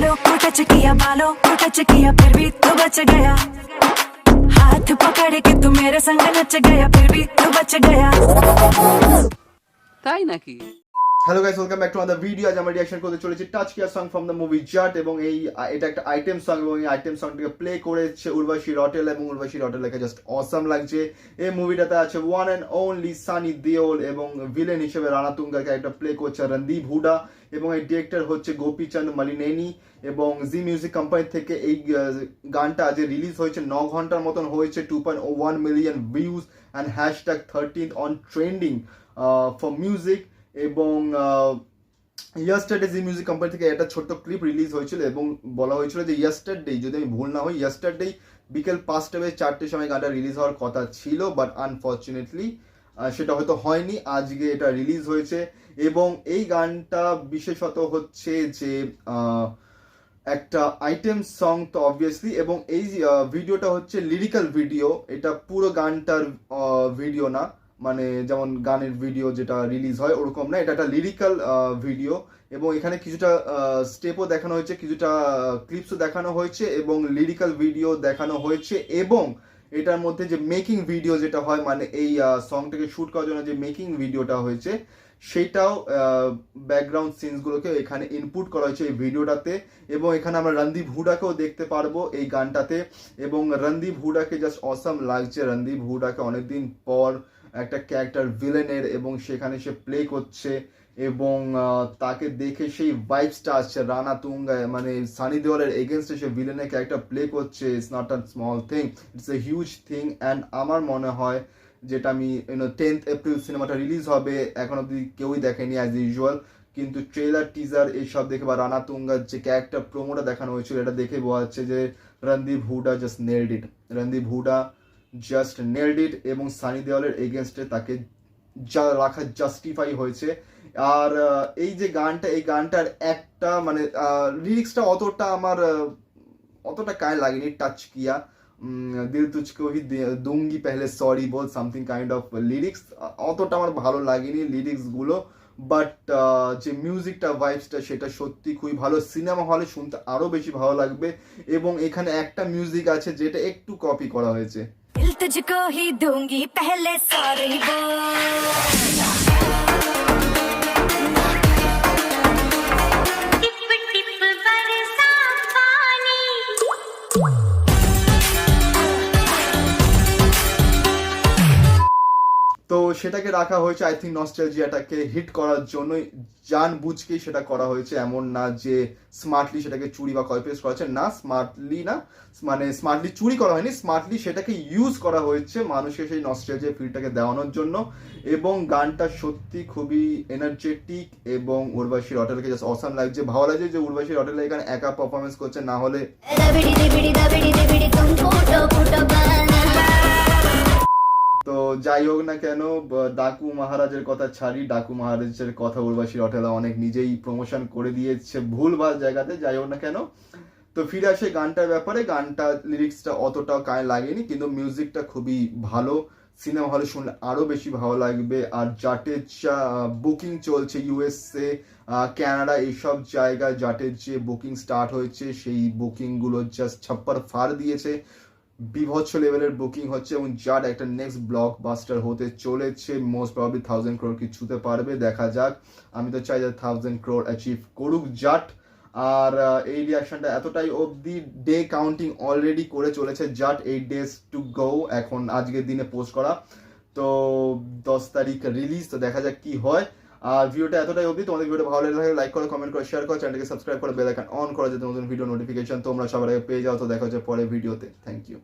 बालों को टच किया, बालों को टच किया, फिर भी तू बच गया। हाथ पकड़ के तू मेरे संग नच गया, फिर भी तू बच गया। তাই নাকি? Hello guys, welcome back to another video. আজ আমরা রিঅ্যাকশন করতে চলেছি টাচ কিয়া সং ফ্রম দ্য মুভি জাট, এবং এটা একটা আইটেম সং, এবং এই আইটেম সংটাকে প্লে করেছে উর্বশী রটেল, এবং উর্বশী রটেলকে জাস্ট অসাম লাগছে। এই মুভিটাতে আছে one and only Sunny Deol, এবং ভিলেন হিসেবে রানা তুঙ্গার ক্যারেক্টার প্লে করছে রণদীপ হুডা, এবং এই ডিরেক্টর হচ্ছে গোপীচন্দ মলিনেনি, এবং জি মিউজিক কোম্পানি থেকে এই গানটা আজ রিলিজ হয়েছে। 9 ঘন্টার মতন হয়েছে, 2.1 million views and hashtag 13th on trending for music. এবং ইয়াস্টারডে জি মিউজিক কোম্পানি থেকে একটা ছোট্ট ক্লিপ রিলিজ হয়েছিল, এবং বলা হয়েছিল যে ইয়াস্টারডে, যদি আমি ভুল না হই, ইয়াস্টারডে বিকেল 5টা বেজে 4টের সময় গানটা রিলিজ হওয়ার কথা ছিল, বাট আনফর্চুনেটলি সেটা হয়তো হয়নি। আজকে এটা রিলিজ হয়েছে, এবং এই গানটা বিশেষত হচ্ছে যে একটা আইটেম সং তো অবভিয়াসলি, এবং এই ভিডিওটা হচ্ছে লিরিক্যাল ভিডিও। এটা পুরো গানটার ভিডিও না, মানে যেমন গানের ভিডিও যেটা রিলিজ হয় ওরকম না, এটা একটা লিরিক্যাল ভিডিও। এবং এখানে কিছুটা স্টেপও দেখানো হয়েছে, কিছুটা ক্লিপসও দেখানো হয়েছে, এবং লিরিক্যাল ভিডিও দেখানো হয়েছে। এবং এটার মধ্যে যে মেকিং ভিডিও যেটা হয়, মানে এই সংটাকে শ্যুট করার জন্য যে মেকিং ভিডিওটা হয়েছে, সেটাও ব্যাকগ্রাউন্ড সিনসগুলোকে এখানে ইনপুট করা হয়েছে এই ভিডিওটাতে। এবং এখানে আমরা রণদীপ হুডাকেও দেখতে পারবো এই গানটাতে, এবং রণদীপ হুডাকে জাস্ট অসাম লাগছে। রণদীপ হুডাকে অনেকদিন পর একটা ক্যারেক্টার ভিলেনের, এবং সেখানে সে প্লে করছে, এবং তাকে দেখে সেই ভাইবসটা আসছে। রানা তুঙ্গা মানে সানি দেওয়ালের এগেনস্টে সে ভিলেনের ক্যারেক্টার প্লে করছে। It's not a small thing, it's a huge thing. And আমার মনে হয় যেটা আমি 10th এপ্রিল সিনেমাটা রিলিজ হবে, এখন অব্দি কেউই দেখেনি অ্যাজ ইউজুয়াল, কিন্তু ট্রেলার টিজার এইসব দেখে বা রানা তুঙ্গার যে ক্যারেক্টার প্রোমোটা দেখানো হয়েছিল, এটা দেখে বোঝা যাচ্ছে যে রণদীপ হুডা জাস্ট নেল্ড ইট। রণদীপ হুডা জাস্ট নেল্ড ইট, এবং সানি দেওয়ালের এগেনস্টে তাকে রাখা জাস্টিফাই হয়েছে। আর এই যে গানটা, এই গানটার একটা মানে লিরিক্সটা অতটা কায় লাগেনি। টাচ কিয়া, দিল তুঝকো হি দুঙ্গি পেহলে সরি বল, সামথিং কাইন্ড অফ লিরিক্স, অতটা আমার ভালো লাগেনি লিরিক্সগুলো। বাট যে মিউজিকটা, ভাইবসটা, সেটা সত্যি খুবই ভালো। সিনেমা হলে শুনতে আরও বেশি ভালো লাগবে। এবং এখানে একটা মিউজিক আছে যেটা একটু কপি করা হয়েছে। दिल तुझको ही दूंगी पहले सॉरी बोल। তো সেটাকে রাখা হয়েছে আই থিঙ্ক নস্টালজিয়াটাকে হিট করার জন্যই, জান বুঝকেই সেটা করা হয়েছে। এমন না যে স্মার্টলি সেটাকে চুরি বা কপি পেস্ট করা হয়েছে, না, স্মার্টলি না, মানে স্মার্টলি চুরি করা হয়নি, স্মার্টলি সেটাকে ইউজ করা হয়েছে মানুষকে সেই নস্টালজিয়া ফিলটাকে দেওয়ানোর জন্য। এবং গানটা সত্যি খুবই এনার্জেটিক, এবং উর্বশী রটেলকে জাস্ট অসাম লাগছে। ভালো লাগছে যে উর্বশী রটেল এখানে একা পারফরমেন্স করছে, না হলে তো যাই হোক না কেন, ডাকু মহারাজের কথা ছাড়ি, ডাকু মহারাজের কথা উর্বশী রটেলা অনেক নিজেই প্রমোশন করে দিয়েছে ভুলভাল জায়গাতে। যাই হোক না কেন, তো ফিরে আসে গানটার ব্যাপারে। গানটা লিরিক্সটা অতটাও গায়ে লাগেনি, কিন্তু মিউজিকটা খুবই ভালো। সিনেমা হলে শুনলে আরও বেশি ভালো লাগবে। আর জাটের যা বুকিং চলছে ইউএসএ, ক্যানাডা, এইসব জায়গায় জাটের যে বুকিং স্টার্ট হয়েছে, সেই বুকিংগুলো জাস্ট ছাপ্পার ফাড় দিয়েছে। বিভৎস লেভেলের বুকিং হচ্ছে, এবং জাট একটা নেক্সট ব্লকবাস্টার হতে চলেছে। মোস্ট প্রবাবলি 1000 crore কি ছুতে পারবে, দেখা যাক। আমি তো চাই যে 1000 crore অ্যাচিভ করুক জাট। আর এই রিয়াকশনটা এতটাই অবধি, ডে কাউন্টিং অলরেডি করে চলেছে জাট, 8 days টু গো এখন আজকের দিনে পোস্ট করা। তো 10 তারিখ রিলিজ, তো দেখা যাক কি হয়। আর ভিডিওটা এতটাই অবধি। তোমাদের ভিডিও ভালো লাগে লাইক করো, কমেন্ট করো, শেয়ার করো, চ্যানেলকে সাবস্ক্রাইব করো, বেল আইকন অন করো যাতে নতুন ভিডিও নোটিফিকেশন তোমরা সবার আগে পেয়ে যাও। তো দেখা হচ্ছে পরের ভিডিওতে। Thank you.